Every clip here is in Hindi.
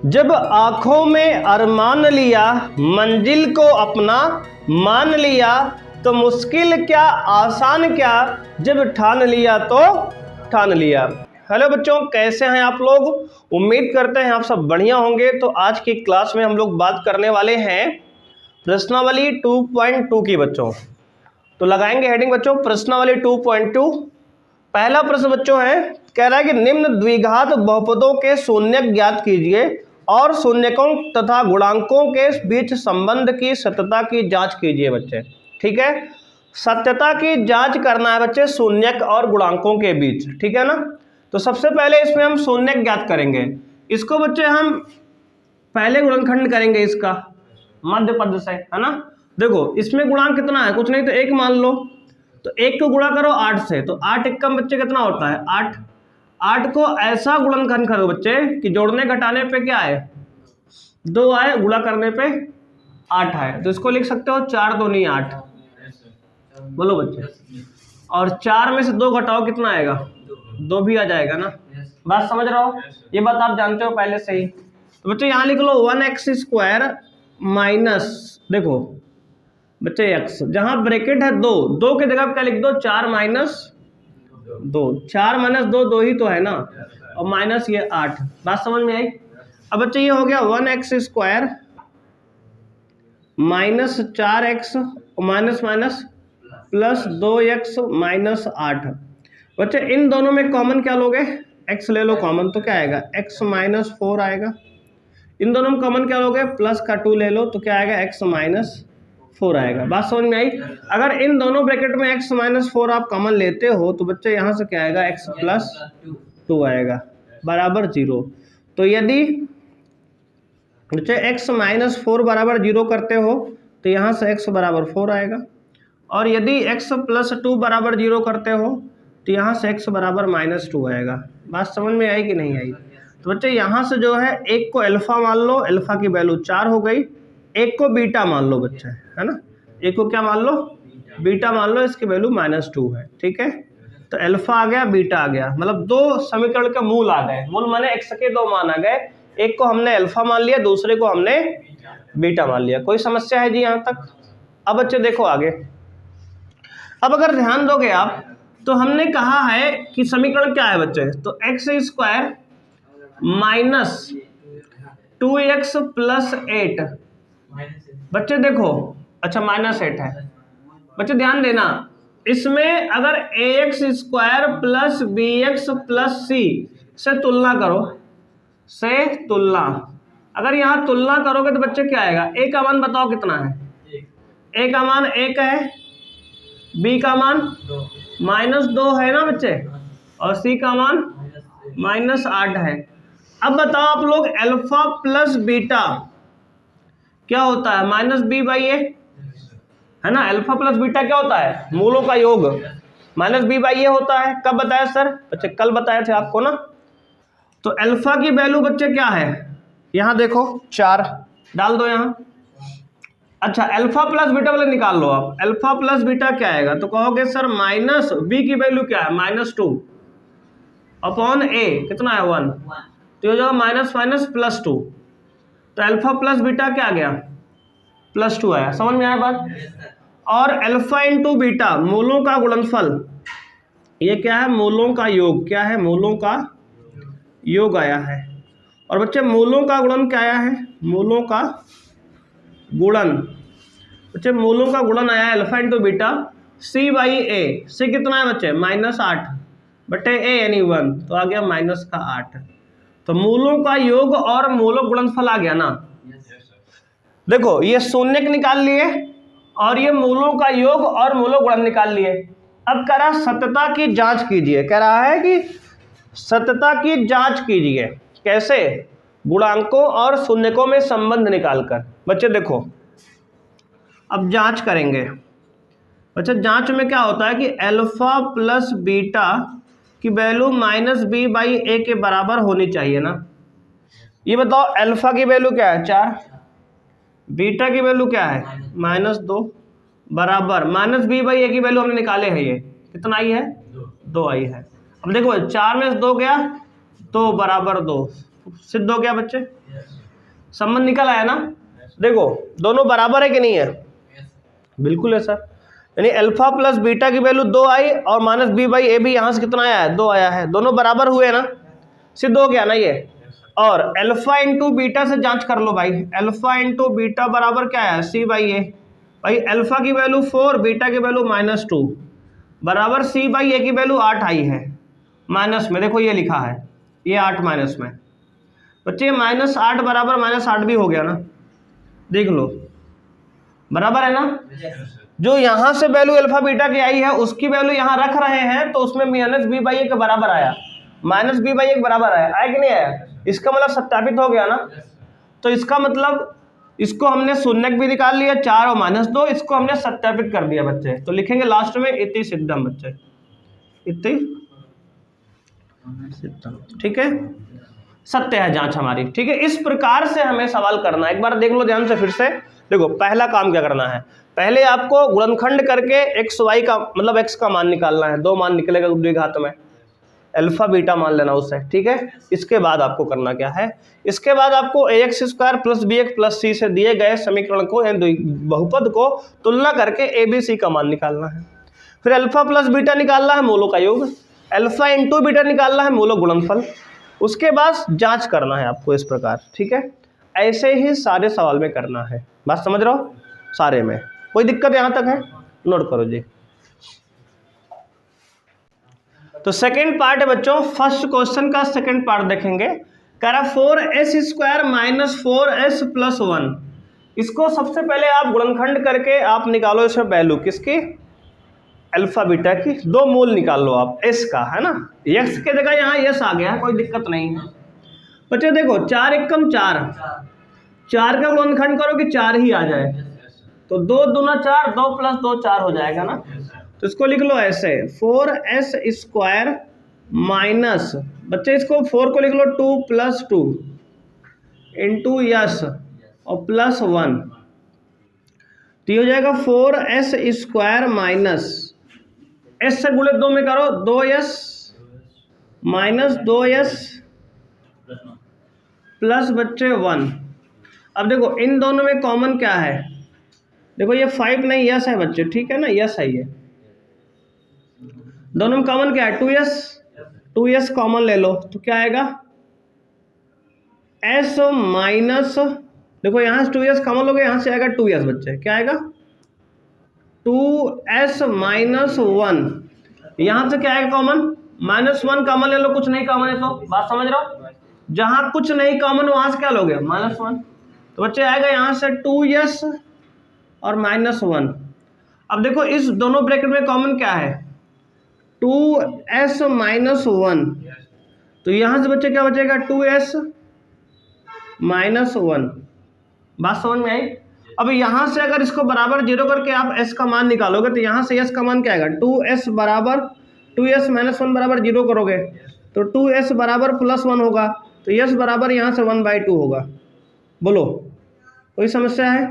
जब आंखों में अरमान लिया, मंजिल को अपना मान लिया, तो मुश्किल क्या आसान क्या, जब ठान लिया तो ठान लिया। हेलो बच्चों, कैसे हैं आप लोग? उम्मीद करते हैं आप सब बढ़िया होंगे। तो आज की क्लास में हम लोग बात करने वाले हैं प्रश्नावली 2.2 की बच्चों। तो लगाएंगे हेडिंग बच्चों प्रश्नावली 2.2। पहला प्रश्न बच्चों है, कह रहा है कि निम्न द्विघात बहुपदों के शून्यक ज्ञात कीजिए और शून्यकों तथा गुणांकों के बीच संबंध की सत्यता की जांच कीजिए बच्चे। ठीक है, सत्यता की जांच करना है बच्चे शून्यक और गुणांकों के बीच। ठीक है ना। तो सबसे पहले इसमें हम शून्यक ज्ञात करेंगे। इसको बच्चे हम पहले गुणनखंड करेंगे इसका मध्य पद से, है ना। देखो इसमें गुणांक कितना है, कुछ नहीं तो एक मान लो। तो एक को गुणा करो 8 से, तो 8 एकम बच्चे कितना होता है 8। 8 को ऐसा गुणनखंड करो बच्चे कि जोड़ने घटाने पे क्या है 2 आए, गुणा करने पे 8 आए। तो इसको लिख सकते हो 4 दूनी 8। बोलो बच्चे, और 4 में से 2 घटाओ कितना आएगा 2 भी आ जाएगा ना। बात समझ रहे हो, ये बात आप जानते हो पहले से ही। तो बच्चे यहाँ लिख लो 1x² माइनस, देखो बच्चे x, जहां ब्रैकेट है 2 के जगह क्या लिख दो 4 माइनस 2। 4 माइनस 2 2 ही तो है ना, और माइनस ये 8। बात समझ में आई। अब बच्चे ये हो गया 1x² minus 4x minus minus plus 2x minus 8। बच्चे इन दोनों में कॉमन क्या लोगे, x ले लो कॉमन, तो क्या आएगा x माइनस 4 आएगा। इन दोनों में कॉमन क्या लोगे, प्लस का 2 ले लो, तो क्या आएगा x माइनस 4 आएगा। बात समझ में आई। अगर इन दोनों ब्रैकेट में x माइनस 4 आप कॉमन लेते हो तो बच्चे यहाँ से क्या आएगा x प्लस 2 आएगा बराबर 0। तो यदि बच्चे x माइनस 4 बराबर 0 करते हो तो यहाँ से x बराबर 4 आएगा, और यदि x प्लस 2 बराबर 0 करते हो तो यहाँ से x बराबर माइनस 2 आएगा। बात समझ में आई कि नहीं आई। तो बच्चे यहाँ से जो है एक को अल्फा मान लो, अल्फा की वैल्यू 4 हो गई। एक को बीटा मान लो बच्चे, है ना। एक को क्या मान लो, बीटा मान लो, इसकी वैल्यू -2 है। ठीक है, तो अल्फा आ गया, बीटा आ गया, मतलब 2 समीकरण के मूल आ गए। मूल माने x के 2 मान आ गए। एक को हमने अल्फा मान लिया, दूसरे को हमने बीटा मान लिया। कोई समस्या है जी यहाँ तक? अब बच्चे देखो आगे। अब अगर ध्यान दोगे आप तो हमने कहा है कि समीकरण क्या है बच्चे, तो x² माइनस 2x प्लस 8। बच्चे देखो, अच्छा -8 है। बच्चे ध्यान देना, इसमें अगर ax² plus bx plus c से तुलना करो, से तुलना, अगर यहाँ तुलना करोगे तो बच्चे क्या आएगा, a का मान बताओ कितना है, a का मान 1 है, b का मान -2 है ना बच्चे, और c का मान -8 है। अब बताओ आप लोग अल्फा प्लस बीटा क्या होता है, -b/a, है ना। अल्फा प्लस बीटा क्या होता है, मूलों का योग, -b/a होता है। कब बताया सर? बच्चे कल बताए थे आपको ना। तो अल्फा की वैल्यू बच्चे क्या है, यहाँ देखो 4 डाल दो यहाँ। अच्छा, अल्फा प्लस बीटा वाले निकाल लो आप। अल्फा प्लस बीटा क्या आएगा, तो कहोगे सर माइनस b की वैल्यू क्या है -2 अपॉन a कितना है 1, तो हो जाएगा माइनस माइनस +2। तो अल्फा प्लस बीटा क्या आ गया +2 आया। समझ में आया बात। और अल्फा इंटू बीटा मूलों का गुणनफल, ये क्या है, मूलों का योग। क्या है, मूलों का योग आया है। और बच्चे मूलों का गुणन क्या आया है, मूलों का गुणन। बच्चे मूलों का गुणन आया है alpha into beta c/a। c कितना है बच्चे -8 बटे a यानी 1, तो आ गया -8। तो मूलों का योग और मूलों गुणनफल आ गया ना। देखो ये शून्यक निकाल लिए और ये मूलों का योग और मूलों गुणन निकाल लिए। अब कह रहा सत्यता की जांच कीजिए, कह रहा है कि सत्यता की जांच कीजिए। कैसे? गुणांकों और शून्यकों में संबंध निकालकर। बच्चे देखो अब जांच करेंगे। बच्चे जांच में क्या होता है कि अल्फा प्लस बीटा की वैल्यू -b/a के बराबर होनी चाहिए ना। ये बताओ अल्फा की वैल्यू क्या है 4, बीटा की वैल्यू क्या है -2 बराबर -b/a की वैल्यू हमने निकाले है, ये कितना आई है 2 आई है। अब देखो 4 में से 2 गया तो बराबर 2, सिद्ध हो गया बच्चे, संबंध निकल आया ना। देखो दोनों बराबर है कि नहीं है, बिल्कुल है सर। यानी अल्फा प्लस बीटा की वैल्यू 2 आई और माइनस बी बाई ए भी यहाँ से कितना आया है, 2 आया है, दोनों बराबर हुए ना, सिद्ध हो गया ना ये। और अल्फा इंटू बीटा से जांच कर लो भाई, अल्फा इंटू बीटा बराबर क्या है, सी बाई ए। भाई अल्फा की वैल्यू 4, बीटा की वैल्यू -2 बराबर सी बाई ए की वैल्यू 8 आई है माइनस में, देखो ये लिखा है, ये 8 माइनस में बच्चे, -8 बराबर -8 भी हो गया ना, देख लो बराबर है ना। जो यहाँ से वैल्यू अल्फा बीटा की आई है उसकी वैल्यू यहाँ रख रहे हैं तो उसमें माइनस बी बाई ए के बराबर आया, माइनस बी बाई ए के बराबर आया कि नहीं आया, इसका मतलब सत्यापित हो गया ना। तो इसका मतलब इसको हमने शून्यक भी निकाल लिया 4 और -2, इसको हमने सत्यापित कर दिया बच्चे। तो लिखेंगे लास्ट में इति सिद्धम बच्चे, इति सिद्धम, ठीक है, सत्य है जांच हमारी, ठीक है। इस प्रकार से हमें सवाल करना है, एक बार देख लो ध्यान से फिर से। देखो पहला काम क्या करना है, पहले आपको गुणनखंड करके एक्स वाई का मतलब एक्स का मान निकालना है, 2 मान निकलेगा द्विघात में, अल्फा बीटा मान लेना उसे, ठीक है। इसके बाद आपको करना क्या है, इसके बाद आपको ax square plus B X plus C से दिए गए समीकरण को बहुपद को तुलना करके ए बी सी का मान निकालना है। फिर अल्फा प्लस बीटा निकालना है मूलों का योग, अल्फा इंटू बीटा निकालना है मूलों गुणनफल, उसके बाद जांच करना है आपको इस प्रकार, ठीक है। ऐसे ही सारे सवाल में करना है, बात समझ रहे हो सारे में, कोई दिक्कत यहाँ तक है, नोट करो जी। तो सेकंड पार्ट है बच्चों, फर्स्ट क्वेश्चन का सेकंड पार्ट देखेंगे। कह रहा 4s square minus 4s plus 1, इसको सबसे पहले आप गुणनखंड करके आप निकालो इसमें वैल्यू किसकी, अल्फा बीटा की, 2 मूल निकाल लो आप s का, है ना, x के जगह यहाँ s आ गया, कोई दिक्कत नहीं है बच्चे। देखो 4 एकम 4, 4 का गुणनखंड करो कि 4 ही आ जाए, तो 2 दूना 4, 2 प्लस 2 4 हो जाएगा ना। तो इसको लिख लो ऐसे 4s स्क्वायर माइनस, बच्चे इसको 4 को लिख लो 2 प्लस 2 इंटू यस और प्लस 1, तो ये हो जाएगा 4s स्क्वायर माइनस s से गुणित 2 में करो 2s माइनस 2s प्लस बच्चे 1। अब देखो इन दोनों में कॉमन क्या है, देखो ये 5 नहीं यस है बच्चे, ठीक है ना, यस है ये, दोनों में कॉमन क्या है 2s कॉमन ले लो, तो क्या आएगा s माइनस, देखो यहाँ से 2s कॉमन लोगे, यहाँ से आएगा 2s बच्चे, क्या आएगा 2s माइनस 1, यहाँ से क्या आएगा कॉमन, -1 कॉमन ले लो, कुछ नहीं कॉमन है तो, बात समझ रहे हो, जहाँ कुछ नहीं कॉमन वहाँ से क्या लोगे -1, तो बच्चे आएगा यहाँ से 2s और -1। अब देखो इस दोनों ब्रैकेट में कॉमन क्या है 2s माइनस 1, तो यहाँ से बच्चे क्या बचेगा 2s माइनस 1, बात समझ में आई। अब यहाँ से अगर इसको बराबर 0 करके आप s का मान निकालोगे तो यहाँ से s का मान क्या आएगा 2s बराबर 2s माइनस 1 बराबर 0 करोगे तो 2s बराबर +1 होगा, तो s बराबर यहाँ से 1/2 होगा। बोलो कोई समस्या है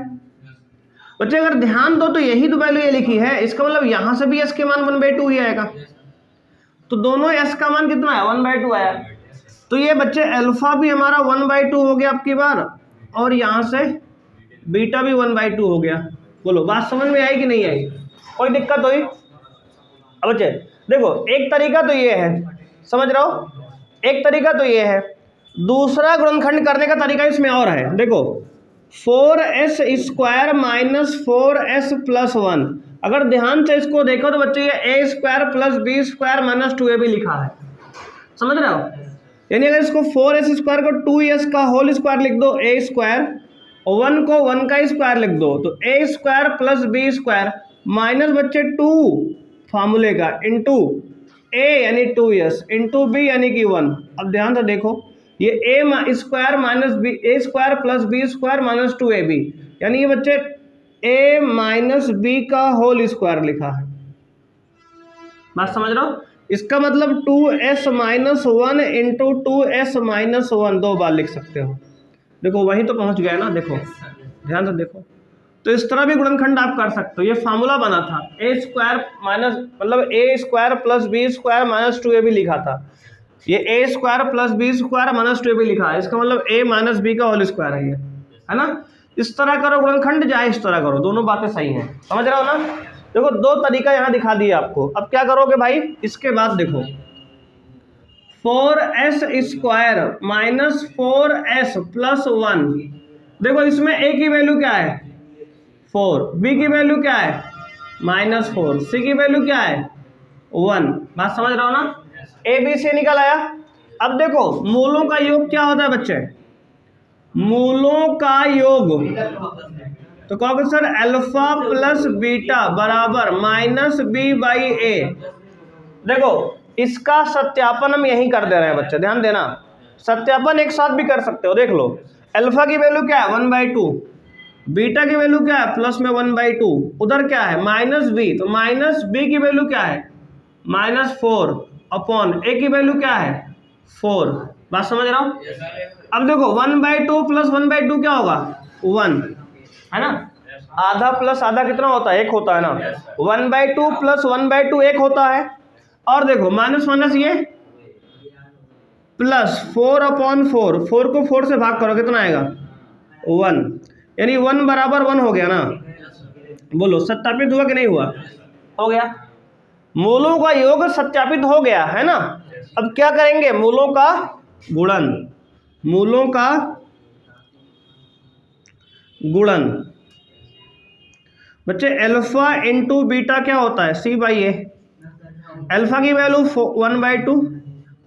बच्चे, अगर ध्यान दो तो यही तो वैल्यू ये लिखी है, इसका मतलब यहाँ से भी s के मान 1/2 ही आएगा, तो दोनों s का मान कितना है 1/2 आया, तो ये बच्चे अल्फा भी हमारा 1/2 हो गया आपकी बार, और यहाँ से बीटा भी 1/2 हो गया। बोलो बात समझ में आई कि नहीं आई, कोई दिक्कत हुई। अब बच्चे देखो एक तरीका तो ये है, समझ रहे हो, एक तरीका तो ये है, दूसरा गुणनखंड करने का तरीका इसमें और है। देखो 4s square minus 4s plus 1, अगर ध्यान से इसको देखो तो बच्चे ये a square plus B square minus 2ab लिखा है, समझ रहे हो, यानी अगर इसको 4s स्क्वायर को 2s का होल स्क्वायर लिख दो a स्क्वायर, और 1 को 1 का स्क्वायर लिख दो तो a square plus B square minus बच्चे 2 फार्मूले का इंटू a यानी 2s इंटू b यानी कि 1। अब ध्यान से देखो ये a square minus B, a square plus B square minus 2ab, यानी ये बच्चे a माइनस बी का होल स्क्वायर लिखा है, बात समझ रहे हो, इसका मतलब 2s minus 1 into 2s minus 1 2 बार लिख सकते हो। देखो वहीं तो पहुंच गए ना, देखो ध्यान से देखो, तो इस तरह भी गुणनखंड आप कर सकते हो। ये फार्मूला बना था a स्क्वायर माइनस मतलब a square plus B square minus 2ab लिखा था, ये A square plus B square minus 2 भी लिखा है, इसका मतलब ए माइनस बी का होल स्क्वायर है ये, है ना। इस तरह करो गुणनखंड, चाहे इस तरह करो, दोनों बातें सही हैं, समझ रहे हो ना। देखो दो तरीका यहाँ दिखा दिया आपको। अब क्या करोगे भाई, इसके बाद देखो 4s square minus 4s plus 1, देखो इसमें a की वैल्यू क्या है 4, b की वैल्यू क्या है -4, c की वैल्यू क्या है 1। बात समझ रहे हो ना, a b c निकल आया। अब देखो मूलों का योग क्या होता है बच्चे, मूलों का योग, तो कहोगे सर अल्फा प्लस बीटा बराबर माइनस बी बाई ए। देखो इसका सत्यापन हम यहीं कर दे रहे हैं बच्चे, ध्यान देना, सत्यापन एक साथ भी कर सकते हो। देख लो अल्फा की वैल्यू क्या है 1/2, बीटा की वैल्यू क्या है प्लस में 1/2, उधर क्या है माइनस बी, तो माइनस बी की वैल्यू क्या है -4 अपॉन ए की वैल्यू क्या है 4। बात समझ रहा हूँ। अब देखो 1/2 प्लस 1/2 क्या होगा 1, है ना, आधा प्लस आधा कितना होता है 1 होता है ना, 1/2 प्लस 1/2 1 होता है। और देखो माइनस माइनस ये प्लस 4 अपॉन 4, 4 को 4 से भाग करो कितना आएगा 1, यानी 1 बराबर 1 हो गया ना। बोलो सत्यापित हुआ कि नहीं हुआ, हो गया। मूलों का योग सत्यापित हो गया, है ना। अब क्या करेंगे, मूलों का गुणन, मूलों का गुणन बच्चे अल्फा इंटू बीटा क्या होता है c/a, अल्फा की वैल्यू 1/2,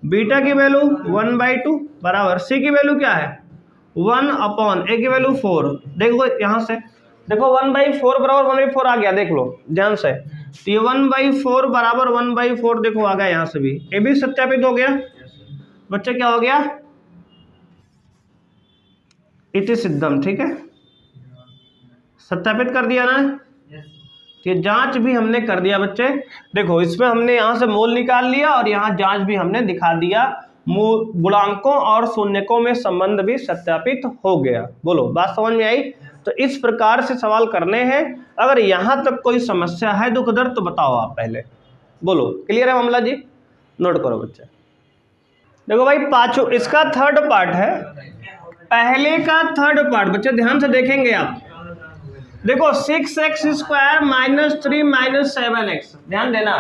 बीटा की वैल्यू 1/2 बराबर c की वैल्यू क्या है 1 अपॉन ए की वैल्यू 4। देखो यहाँ से देखो 1/4 बराबर 1/4 आ गया, देख लो ध्यान से, तो ये 1/4 बराबर 1/4 देखो आ गया, यहाँ से भी ये भी सत्यापित हो गया बच्चे, क्या हो गया इति सिद्धम, ठीक है, सत्यापित कर दिया ना। ये जांच भी हमने कर दिया बच्चे, देखो इसमें हमने यहाँ से मोल निकाल लिया और यहाँ जांच भी हमने दिखा दिया, गुणांकों और शून्यकों में संबंध भी सत्यापित हो गया। बोलो बात समझ में आई। तो इस प्रकार से सवाल करने हैं, अगर यहाँ तक कोई समस्या है दुखदर तो बताओ आप पहले, बोलो क्लियर है मामला जी, नोट करो बच्चे। देखो भाई पांचों, इसका थर्ड पार्ट है, पहले का थर्ड पार्ट बच्चे ध्यान से देखेंगे आप। देखो 6x square minus 3 minus 7x, ध्यान देना।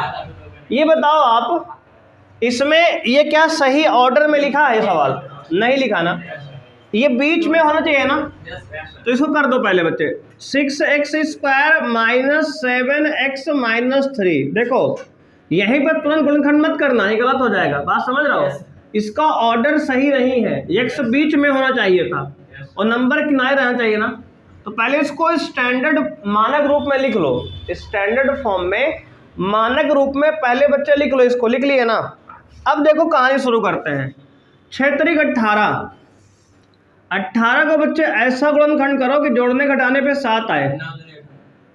ये बताओ आप इसमें ये क्या सही ऑर्डर में लिखा है, सवाल नहीं लिखा ना, ये बीच में होना चाहिए ना, तो इसको कर दो पहले बच्चे 6x square minus 7x minus 3। देखो यहीं पर तुरंत गुणनखंड मत करना, ये गलत हो जाएगा, बात समझ रहे हो। इसका ऑर्डर सही नहीं है, x बीच में होना चाहिए था और नंबर किनारे रहना चाहिए ना। तो पहले इसको स्टैंडर्ड मानक रूप में लिख लो, स्टैंडर्ड फॉर्म में मानक रूप में पहले बच्चे लिख लो, इसको लिख लिए ना। अब देखो कहानी शुरू करते हैं। 6 त्रिक 18 को बच्चे ऐसा गुणनखंड करो कि जोड़ने घटाने पे 7 आए,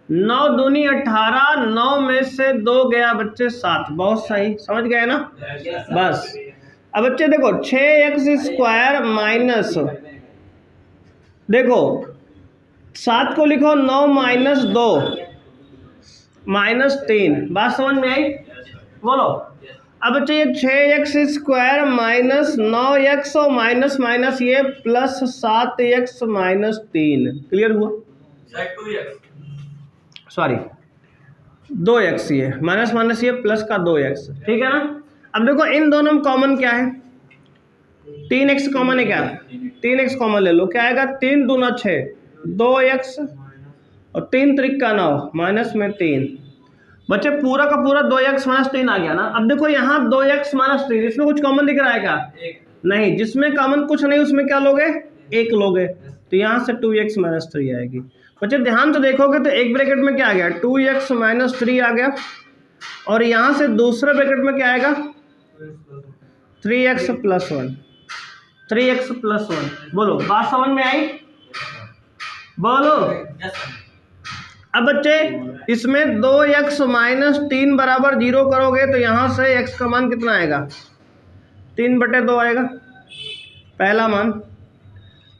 9 दूनी 18, 9 में से 2 गया बच्चे 7, बहुत सही, समझ गए ना। बस अब बच्चे देखो 6x स्क्वायर माइनस, देखो 7 को लिखो 9 माइनस 2 माइनस 3, बात समझ में आई। बोलो अब बच्चे ये 6x स्क्वायर माइनस 9x और माइनस माइनस ये प्लस 7x माइनस 3, क्लियर हुआ, सॉरी 2x, ये माइनस माइनस ये प्लस का 2x, ठीक है ना। अब देखो इन दोनों में कॉमन क्या है 3x कॉमन है, क्या 3x कॉमन ले लो, क्या आएगा 3 दूना 6 2x और 3 त्रिक का 9 माइनस में 3, बच्चे पूरा का पूरा 2x माइनस 3 आ गया ना। अब देखो यहाँ 2x माइनस 3, इसमें कुछ कॉमन दिख रहा है क्या, नहीं, जिसमें कॉमन कुछ नहीं उसमें क्या लोगे 1 लोगे, तो यहाँ से 2x माइनस 3 आएगी। बच्चे ध्यान से देखोगे तो एक ब्रैकेट में क्या आ गया 2x माइनस 3 आ गया, और यहाँ से दूसरे ब्रैकेट में क्या आएगा 3x प्लस 1, 3x प्लस 1। बोलो बात समझ में आई, बोलो। अब बच्चे इसमें 2x माइनस 3 बराबर 0 करोगे तो यहाँ से x का मान कितना आएगा 3/2 आएगा, पहला मान।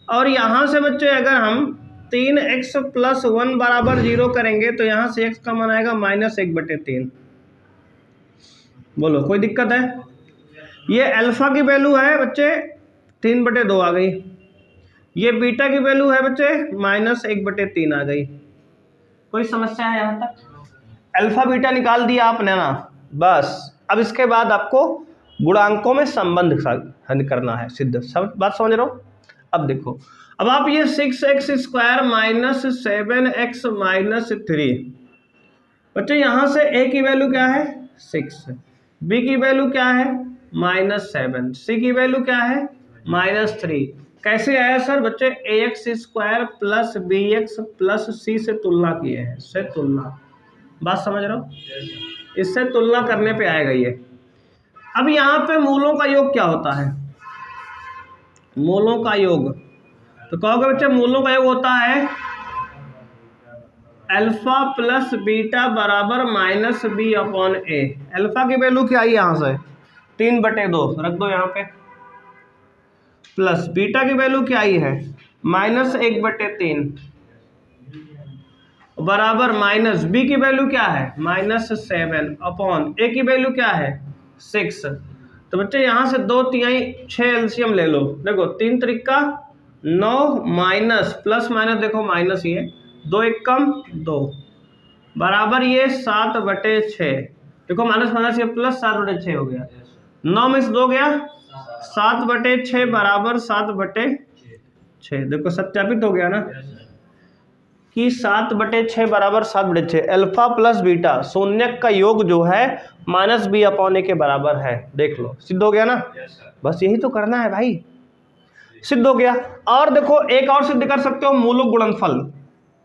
और यहाँ से बच्चे अगर हम 3x प्लस 1 बराबर 0 करेंगे तो यहाँ से x का मान आएगा -1/3। बोलो कोई दिक्कत है, ये अल्फा की वैल्यू है बच्चे 3/2 आ गई, ये बीटा की वैल्यू है बच्चे -1/3 आ गई। कोई समस्या है यहाँ तक? अल्फा बीटा निकाल दिया आपने ना, बस अब इसके बाद आपको गुणांकों में संबंध करना है सिद्ध। सब बात समझ रहे हो? अब देखो, अब आप ये 6x² - 7x - 3 बच्चे, यहाँ से a की वैल्यू क्या है 6, b की वैल्यू क्या है -7, c की वैल्यू क्या है -3। कैसे आया सर? बच्चे ax² + bx + c से तुलना किए हैं, इससे तुलना। बात समझ रहे हो? इससे तुलना करने पे आएगा ये। अब यहाँ पे मूलों का योग क्या होता है? मूलों का योग, तो कहोगे बच्चे मूलों का योग होता है अल्फा प्लस बीटा बराबर -b/a। अल्फा की वैल्यू क्या आई यहाँ से 3/2 रख दो यहाँ पे, प्लस बीटा की वैल्यू क्या आई है -1/3 बराबर माइनस बी की वैल्यू क्या है -7 ए की वैल्यू क्या है 6। तो बच्चे यहाँ से 2/3 6 एलसीएम ले लो। देखो 3 त्रिका 9 माइनस प्लस माइनस, देखो माइनस ये 2 1 कम 2 बराबर ये 7/6। देखो माइनस माइनस ये प्लस 7/6 हो गया, 9 में से 2 गया 7/6 बराबर 7/6। देखो सत्यापित हो गया ना कि 7/6 बराबर 7/6। अल्फा प्लस बीटा शून्यक का योग जो है -b/a के बराबर है। देख लो सिद्ध हो गया ना। बस यही तो करना है भाई, सिद्ध हो गया। और देखो एक और सिद्ध कर सकते हो, मूलों गुणनफल।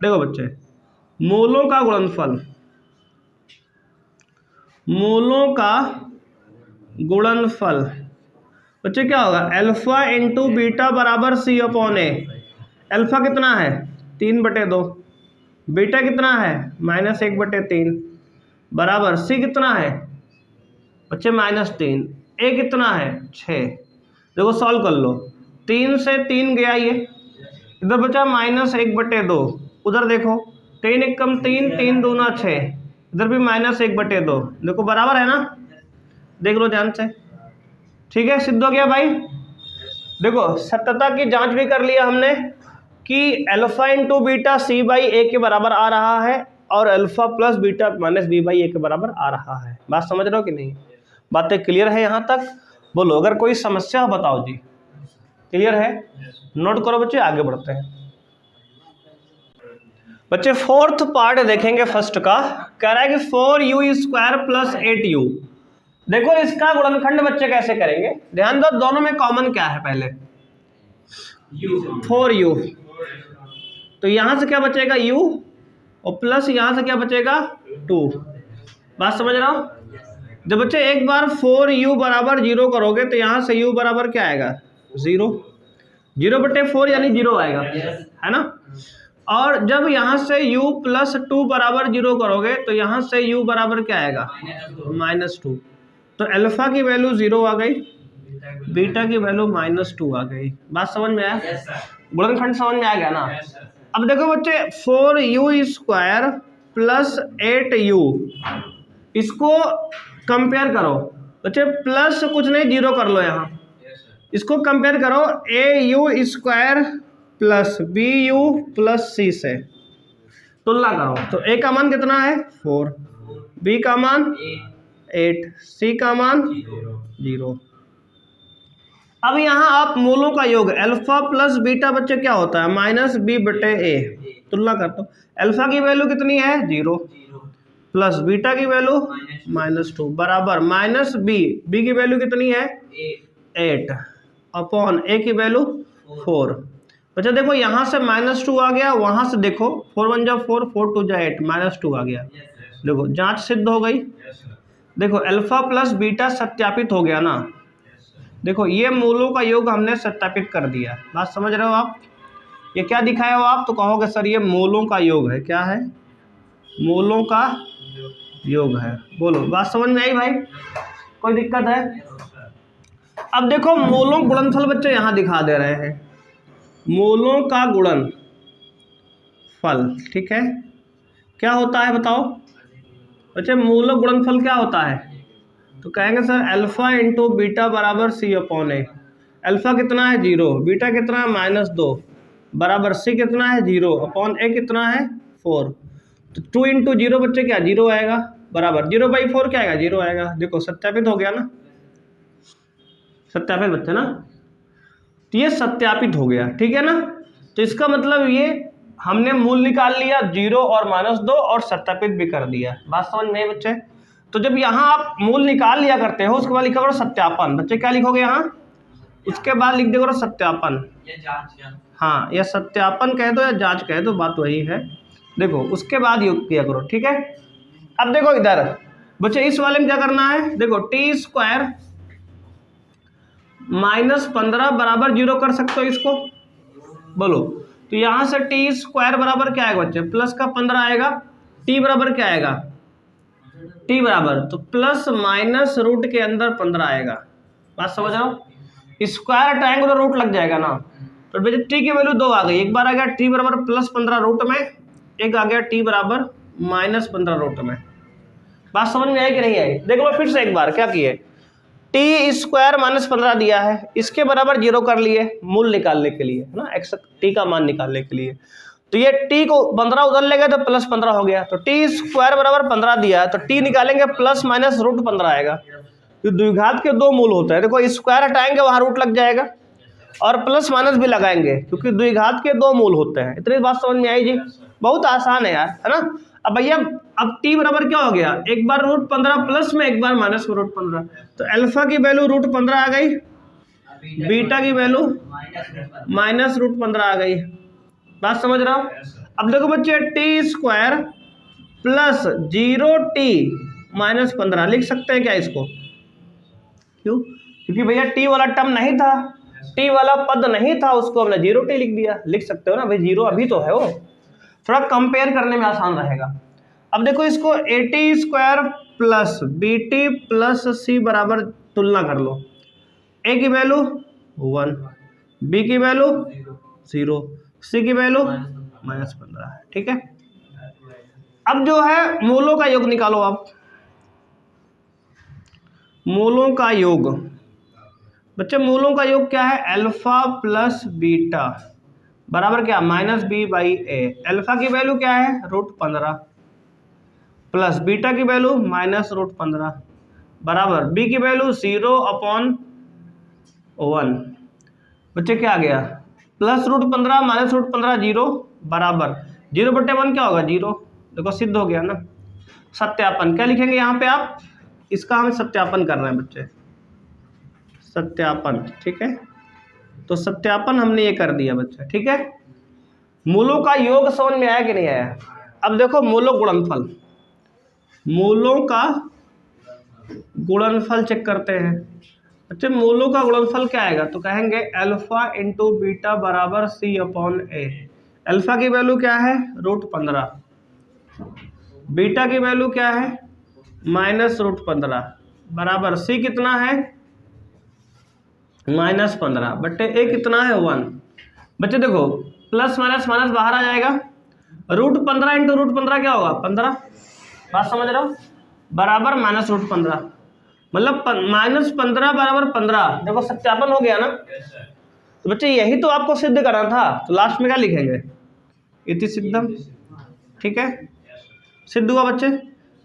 देखो बच्चे मूलों का गुणनफल, मूलों का गुणनफल बच्चे क्या होगा अल्फा इंटू बीटा बराबर c/a। अल्फा कितना है 3/2, बीटा कितना है -1/3 बराबर c कितना है बच्चे -3, a कितना है 6। देखो सॉल्व कर लो, 3 से 3 गया ये, इधर बचा -1/2, उधर देखो 3 1 कम 3 3 दूना 6, इधर भी -1/2। देखो बराबर है ना, देख लो ध्यान से। ठीक है, सिद्ध हो गया भाई। देखो सत्यता की जांच भी कर लिया हमने कि अल्फा इंटू बीटा c/a के बराबर आ रहा है और अल्फा प्लस बीटा -b/a के बराबर आ रहा है। बात समझ रहे हो कि नहीं? बातें क्लियर है यहाँ तक? बोलो अगर कोई समस्या हो बताओ जी। क्लियर है? नोट करो बच्चे, आगे बढ़ते हैं। बच्चे फोर्थ पार्ट देखेंगे फर्स्ट का, कह रहा है कि 4u² + 8u। देखो इसका गुणनखंड बच्चे कैसे करेंगे, ध्यान दो, दोनों में कॉमन क्या है पहले 4u, तो यहां से क्या बचेगा u और प्लस यहां से क्या बचेगा 2। बात समझ रहा हो? जब बच्चे एक बार 4u बराबर 0 करोगे तो यहां से u बराबर क्या आएगा 0, 0/4 यानी 0 आएगा, है ना। और जब यहां से u + 2 बराबर 0 करोगे तो यहां से u बराबर क्या आएगा -2। तो अल्फा की वैल्यू 0 आ गई, बीटा की वैल्यू -2 आ गई। बात समझ में आया? गुणनखंड समझ में आ गया ना। अब देखो बच्चे 4u² + 8u, इसको कंपेयर करो बच्चे, प्लस कुछ नहीं 0 कर लो यहाँ, इसको कंपेयर करो au² + bu + c से तुलना करो। तो a का मान कितना है 4, b का मान 8, c का मान 0। अब यहाँ आप मूलों का योग अल्फा प्लस बीटा बच्चे क्या होता है -b/a, तुलना कर दो। अल्फा की वैल्यू कितनी है 0 प्लस बीटा की वैल्यू -2 बराबर -b, b की वैल्यू कितनी है 8 अपॉन a की वैल्यू 4। बच्चा देखो यहाँ से -2 आ गया, वहां से देखो 4 1 जा 4, 4 2 जा 8, -2 आ गया। देखो जांच सिद्ध हो गई। देखो अल्फा प्लस बीटा सत्यापित हो गया ना। देखो ये मूलों का योग हमने सत्यापित कर दिया। बात समझ रहे हो आप? ये क्या दिखाया हो आप, तो कहोगे सर ये मूलों का योग है। क्या है? मूलों का योग है। बोलो बात समझ में आई भाई? कोई दिक्कत है? अब देखो मूलों गुणनफल बच्चे यहाँ दिखा दे रहे हैं, मूलों का गुणनफल। ठीक है, क्या होता है बताओ बच्चे, मूलों गुणनफल क्या होता है? तो कहेंगे सर अल्फा इंटू बीटा बराबर सी अपॉन ए। अल्फा कितना है 0, बीटा कितना है -2 बराबर सी कितना है 0 अपॉन ए कितना है 4। तो 2 इंटू 0 बच्चे क्या 0 आएगा बराबर 0/4 क्या आएगा 0 आएगा। देखो सत्यापित हो गया ना, सत्यापित बच्चे ना, तो ये सत्यापित हो गया, ठीक है ना। तो इसका मतलब ये हमने मूल निकाल लिया 0 और -2 और सत्यापित भी कर दिया। बात समझ में बच्चे। तो जब यहाँ आप मूल निकाल लिया करते हो उसके बाद लिखा करो सत्यापन। बच्चे क्या लिखोगे यहाँ, उसके बाद लिख दे करो सत्यापन। हाँ, या सत्यापन कह दो या जांच कह दो, बात वही है। देखो उसके बाद योग किया करो, ठीक है। अब देखो इधर बच्चे इस वाले में क्या करना है, देखो t² -15 बराबर 0 कर सकते हो इसको, बोलो। तो यहाँ से t² बराबर क्या आएगा बच्चे, प्लस का 15 आएगा, t बराबर क्या आएगा, t बराबर तो प्लस माइनस रूट के अंदर 15 आएगा। बात समझ रहे हो, स्क्वायर ट्रायंगल तो रूट लग जाएगा ना। तो बेटे t की वैल्यू 2 आ गई, एक बार आ गया t बराबर +15 रूट में, एक आ गया t बराबर -15 रूट में। बात समझ में आई कि नहीं आई, देख लो फिर से एक बार क्या किए, t² -15 दिया है, इसके बराबर 0 कर लिए मूल निकालने के लिए, है ना, x t का मान निकालने के लिए। तो ये t को 15 उधर ले गए तो +15 हो गया, तो t² बराबर 15 दिया है, तो t निकालेंगे प्लस माइनस रूट 15 आएगा। तो द्विघात के 2 मूल होते हैं, देखो स्क्वायर हटाएंगे वहां रूट लग जाएगा, और प्लस माइनस भी लगाएंगे क्योंकि द्विघात के 2 मूल होते हैं। इतनी बात समझ में आई जी, बहुत आसान है यार, है ना। अब भैया अब t बराबर क्या हो गया, एक बार √15 प्लस में, एक बार माइनस में √15, तो अल्फा की वैल्यू √15 आ गई, बीटा की वैल्यू -√15 आ गई। बात समझ रहा हो। अब देखो बच्चे t² प्लस 0t -15 लिख सकते हैं क्या इसको, क्यों, क्योंकि भैया t वाला टर्म नहीं था, t वाला पद नहीं था, उसको हमने 0t लिख दिया। लिख सकते हो ना भाई, 0 अभी तो है वो, थोड़ा कंपेयर करने में आसान रहेगा। अब देखो इसको at² plus bt plus c बराबर तुलना कर लो, a की वैल्यू 1, b की वैल्यू 0, c की वैल्यू -15, ठीक है। अब जो है मूलों का योग निकालो आप, मूलों का योग बच्चे, मूलों का योग क्या है, अल्फा प्लस बीटा बराबर क्या -b/a। अल्फा की वैल्यू क्या है √15 प्लस बीटा की वैल्यू -√15 बराबर b की वैल्यू 0/1। बच्चे क्या आ गया, प्लस √15 -√15 0 बराबर 0/1 क्या होगा 0। देखो सिद्ध हो गया ना। सत्यापन क्या लिखेंगे यहाँ पे आप, इसका हमें सत्यापन करना है बच्चे, सत्यापन, ठीक है। तो सत्यापन हमने ये कर दिया बच्चे, ठीक है। मूलों का योग समझ में आया कि नहीं आया। अब देखो मूलों गुणनफल, मूलों का गुणनफल चेक करते हैं बच्चे। मूलों का गुणनफल क्या आएगा, तो कहेंगे अल्फा इंटू बीटा बराबर c/a। अल्फा की वैल्यू क्या है √15, बीटा की वैल्यू क्या है -√15 बराबर c कितना है -15 बट्टे a कितना है 1। बच्चे देखो प्लस माइनस माइनस बाहर आ जाएगा, √15 इंटू √15 क्या होगा 15। बात समझ रहे हो, बराबर -√15 मतलब -15 बराबर 15। देखो सत्यापन हो गया ना। तो बच्चे यही तो आपको सिद्ध करना था, तो लास्ट में क्या लिखेंगे, इति सिद्धम, ठीक है। सिद्ध हुआ बच्चे,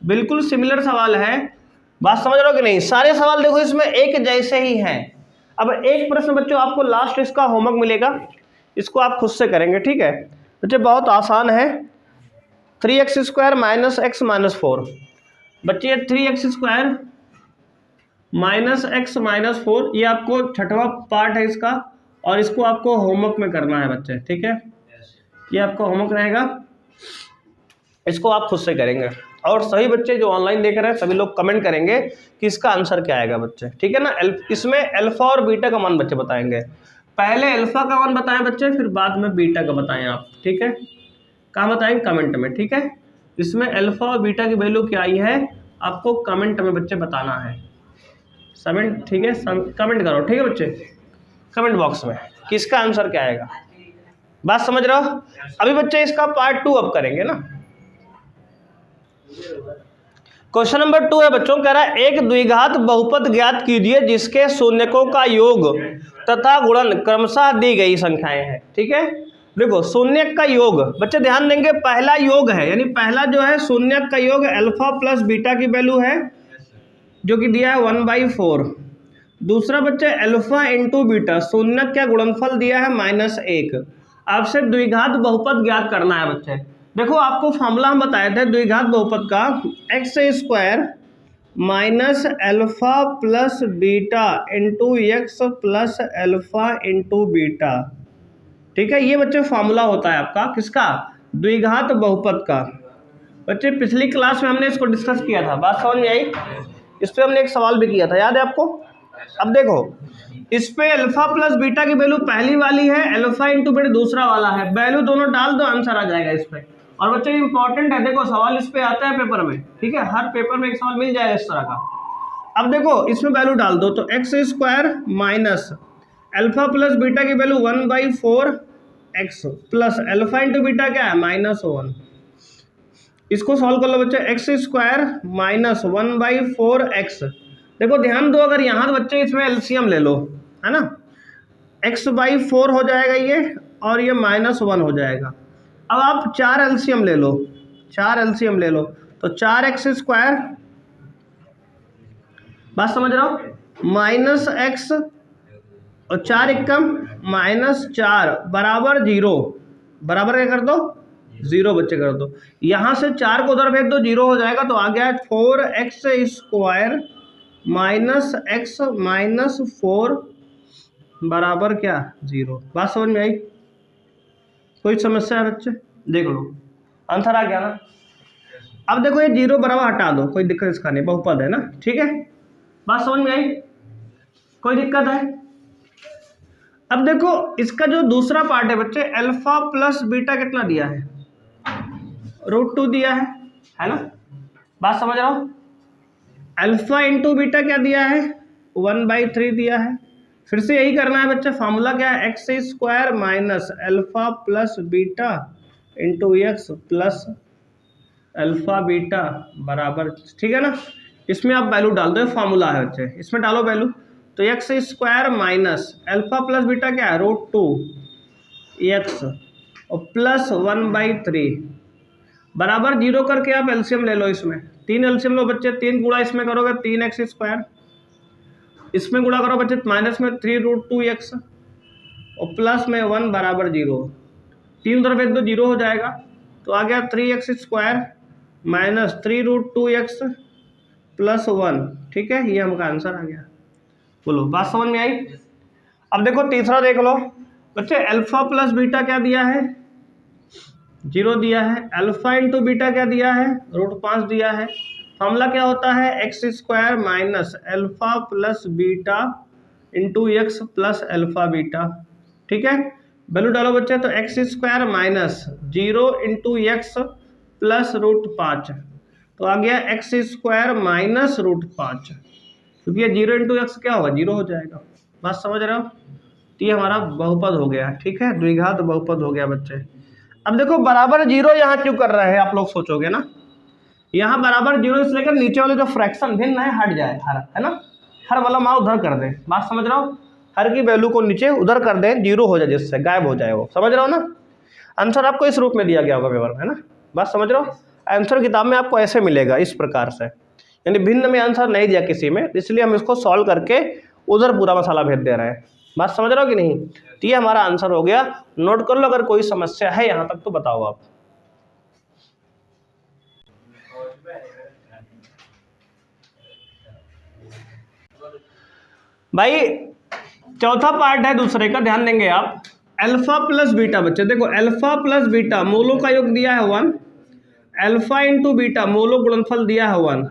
बिल्कुल सिमिलर सवाल है। बात समझ रहे हो कि नहीं, सारे सवाल देखो इसमें एक जैसे ही हैं। अब एक प्रश्न बच्चों आपको लास्ट इसका होमवर्क मिलेगा, इसको आप खुद से करेंगे, ठीक है बच्चे, बहुत आसान है। 3x² - x - 4 बच्चे, 3x² - x - 4 ये आपको छठवां पार्ट है इसका, और इसको आपको होमवर्क में करना है बच्चे, ठीक है। ये आपका होमवर्क रहेगा, इसको आप खुद से करेंगे। और सभी बच्चे जो ऑनलाइन देख रहे हैं सभी लोग कमेंट करेंगे कि इसका आंसर क्या आएगा बच्चे, ठीक है ना। इसमें अल्फा और बीटा का मान बच्चे बताएंगे, पहले अल्फा का मान बताएं बच्चे, फिर बाद में बीटा का बताएं आप, ठीक है। कहाँ बताएंगे, कमेंट में, ठीक है। इसमें अल्फा और बीटा की वैल्यू क्या आई है आपको कमेंट में बच्चे बताना है, कमेंट, ठीक है, कमेंट करो, ठीक है बच्चे, कमेंट बॉक्स में कि इसका आंसर क्या आएगा। बात समझ रहे हो। अभी बच्चे इसका पार्ट 2 अब करेंगे ना। क्वेश्चन नंबर 2 है बच्चों, कह रहा है एक द्विघात बहुपद ज्ञात कीजिए जिसके शून्यकों का योग तथा गुणन क्रमशः दी गई संख्याएं हैं। ठीक है, देखो शून्यक का योग, बच्चे ध्यान देंगे पहला योग है, यानी पहला जो है शून्यक का योग अल्फा प्लस बीटा की वैल्यू है जो कि दिया है 1/4। दूसरा बच्चे अल्फा इंटू बीटा शून्यक का गुणनफल दिया है -1। आपसे द्विघात बहुपद ज्ञात करना है बच्चे। देखो आपको फॉर्मूला हम बताए थे द्विघात बहुपद का, x² minus alpha plus beta into X plus alpha into beta. ठीक है, ये बच्चे फॉर्मूला होता है आपका किसका, द्विघात बहुपद का। बच्चे पिछली क्लास में हमने इसको डिस्कस किया था, बात समझ में आई? इस पर हमने एक सवाल भी किया था, याद है आपको? अब देखो इस पे अल्फा प्लस बीटा की वैल्यू पहली वाली है, अल्फा इंटू बीटा दूसरा वाला है, वैल्यू दोनों डाल दो आंसर आ जाएगा इस पे। और बच्चे इंपॉर्टेंट है, देखो सवाल इस पे आता है पेपर में, ठीक है, हर पेपर में एक सवाल मिल जाएगा इस तरह का। अब देखो इसमें वैल्यू डाल दो, तो x² minus alpha plus beta की value 1/4x plus alpha into beta क्या है -1। इसको सॉल्व कर लो बच्चे, x² माइनस 1/4x। देखो ध्यान दो, अगर यहाँ बच्चे इसमें एलसीएम ले लो, है ना, x/4 हो जाएगा ये और ये -1 हो जाएगा। अब आप 4 एलसीएम ले लो, 4 एलसीएम ले लो, तो 4x², बात समझ रहा हो, -x और 4 एकम -4 बराबर 0, बराबर क्या कर दो 0 बच्चे कर दो। यहाँ से 4 को उधर भेज दो 0 हो जाएगा, तो आ गया 4x² माइनस x माइनस 4 बराबर क्या 0। बात समझ में आई? कोई समस्या है बच्चे? देख लो आंसर आ गया ना। अब देखो ये 0 बराबर हटा दो, कोई दिक्कत इसका नहीं, बहुपद है ना, ठीक है। बात समझ में आई? कोई दिक्कत है? अब देखो इसका जो दूसरा पार्ट है बच्चे, अल्फा प्लस बीटा कितना दिया है, √2 दिया है ना। बात समझ रहा हो? अल्फा इंटू बीटा क्या दिया है, 1/3 दिया है। फिर से यही करना है बच्चे, फार्मूला क्या है, x² minus alpha plus beta into X plus alpha beta बराबर, ठीक है ना। इसमें आप वैल्यू डाल दो, फार्मूला है बच्चे, इसमें डालो वैल्यू, तो x² minus alpha plus beta क्या है, √2x और प्लस 1/3 बराबर 0 करके आप एलसीएम ले लो। इसमें 3 एलसीएम लो बच्चे, 3 गुणा इसमें करोगे 3x², इसमें गुणा करो बच्चे माइनस में 3√2x और प्लस में 1 बराबर 0, 3 उधर भेज दो 0 हो जाएगा, तो आ गया 3x² माइनस 3√2x प्लस 1, ठीक है, ये हमका आंसर आ गया। बोलो बात समझ में आई? अब देखो तीसरा देख लो बच्चे, अल्फा प्लस बीटा क्या दिया है, 0 दिया है, अल्फा इंटू बीटा क्या दिया है, √5 दिया है। फॉर्मूला क्या होता है, x² minus alpha plus beta into X plus alpha beta, ठीक है। वैल्यू डालो बच्चे, तो x² minus 0 into X plus √5, तो आ गया x² माइनस √5, क्योंकि ये 0 इंटू एक्स क्या होगा 0 हो जाएगा। बात समझ रहे हो? तो ये हमारा बहुपद हो गया, ठीक है, द्विघात बहुपद हो गया बच्चे। अब देखो बराबर 0 यहाँ क्यों कर रहे हैं आप लोग सोचोगे ना, यहाँ बराबर 0 इसलिए कर नीचे वाले जो फ्रैक्शन भिन्न है हट जाए, हर है ना, हर वाला मान उधर कर दे। बात समझ रहा हो? हर की वैल्यू को नीचे उधर कर दे, 0 हो जाए, जिससे गायब हो जाए वो, समझ रहे हो ना। आंसर आपको इस रूप में दिया गया होगा पेपर में, है ना। बात समझ रहे हो? आंसर किताब में आपको ऐसे मिलेगा इस प्रकार से, यानी भिन्न में आंसर नहीं दिया किसी में, इसलिए हम इसको सॉल्व करके उधर पूरा मसाला भेज दे रहे हैं। बात समझ रहे हो कि नहीं? तो ये हमारा आंसर हो गया, नोट कर लो, अगर कोई समस्या है यहाँ तक तो बताओ आप। भाई चौथा पार्ट है दूसरे का, ध्यान देंगे आप, अल्फा प्लस बीटा। बच्चे देखो अल्फा प्लस बीटा मूलों का योग दिया है 1, अल्फा इंटू बीटा मूलों गुणनफल दिया है 1।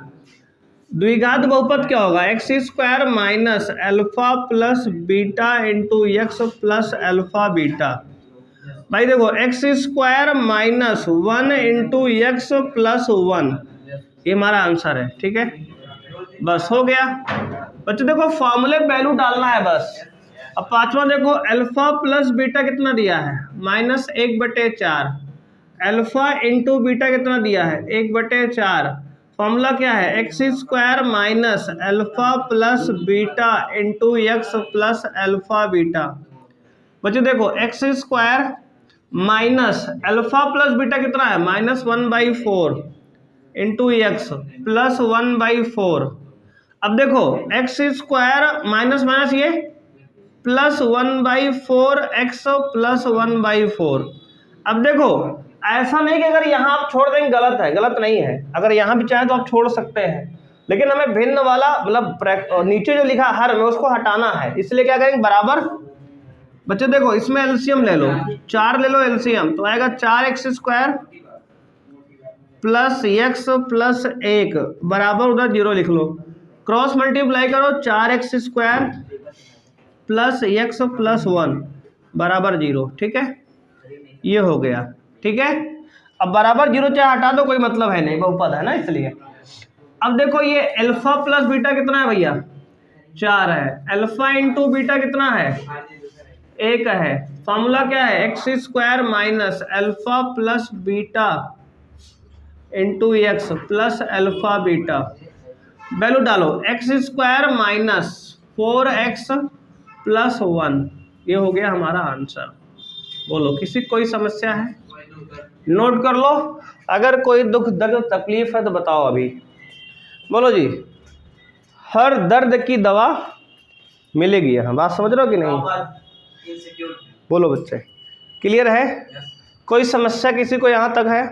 द्विघात बहुपद क्या होगा, x² minus alpha plus beta into X plus alpha beta. भाई देखो x² minus 1 into X plus 1, ये हमारा आंसर है, ठीक है। बस हो गया बच्चे, देखो फॉर्मूले वैल्यू डालना है बस। अब पांचवा देखो, अल्फा प्लस बीटा कितना दिया है, -1/4, अल्फा इंटू बीटा कितना दिया है, 1/4। फॉर्मूला क्या है, X square minus alpha plus beta into X plus alpha beta. बच्चे देखो x square minus alpha plus beta कितना है, -1/4 इंटू एक्स प्लस 1/4। अब देखो एक्स स्क्वायर माइनस माइनस ये प्लस 1/4 एक्स प्लस 1/4। अब देखो ऐसा नहीं कि अगर यहाँ आप छोड़ देंगे गलत है, गलत नहीं है, अगर यहाँ भी चाहे तो आप छोड़ सकते हैं, लेकिन हमें भिन्न वाला मतलब नीचे जो लिखा हर में उसको हटाना है, इसलिए क्या करेंगे बराबर। बच्चे देखो इसमें एलसीएम ले लो, 4 ले लो एलसीएम, तो आएगा 4x square plus x plus 1 बराबर उधर 0 लिख लो, क्रॉस मल्टीप्लाई करो 4x square plus x plus 1 बराबर 0। ठीक है, ये हो गया। ठीक है, अब बराबर 0 चाहे हटा दो कोई मतलब है नहीं, बहुपद है ना इसलिए। अब देखो ये अल्फा प्लस बीटा कितना है भैया, 4 है, अल्फा इंटू बीटा कितना है, 1 है। फॉर्मूला क्या है, X square minus alpha plus beta into X plus alpha beta. Value डालो, X square minus 4x plus 1, ये हो गया हमारा आंसर। बोलो किसी कोई समस्या है, नोट कर लो, अगर कोई दुख दर्द तकलीफ है तो बताओ अभी। बोलो जी, हर दर्द की दवा मिलेगी यहाँ, बात समझ रहे हो कि नहीं? बोलो बच्चे, क्लियर है? कोई समस्या किसी को यहाँ तक है?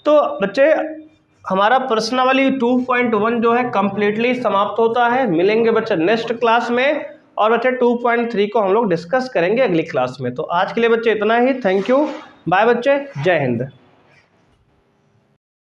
तो बच्चे हमारा प्रश्नावली 2.1 जो है कंप्लीटली समाप्त होता है। मिलेंगे बच्चे नेक्स्ट क्लास में, और बच्चे 2.3 को हम लोग डिस्कस करेंगे अगली क्लास में। तो आज के लिए बच्चे इतना ही, थैंक यू, बाय बच्चे, जय हिंद।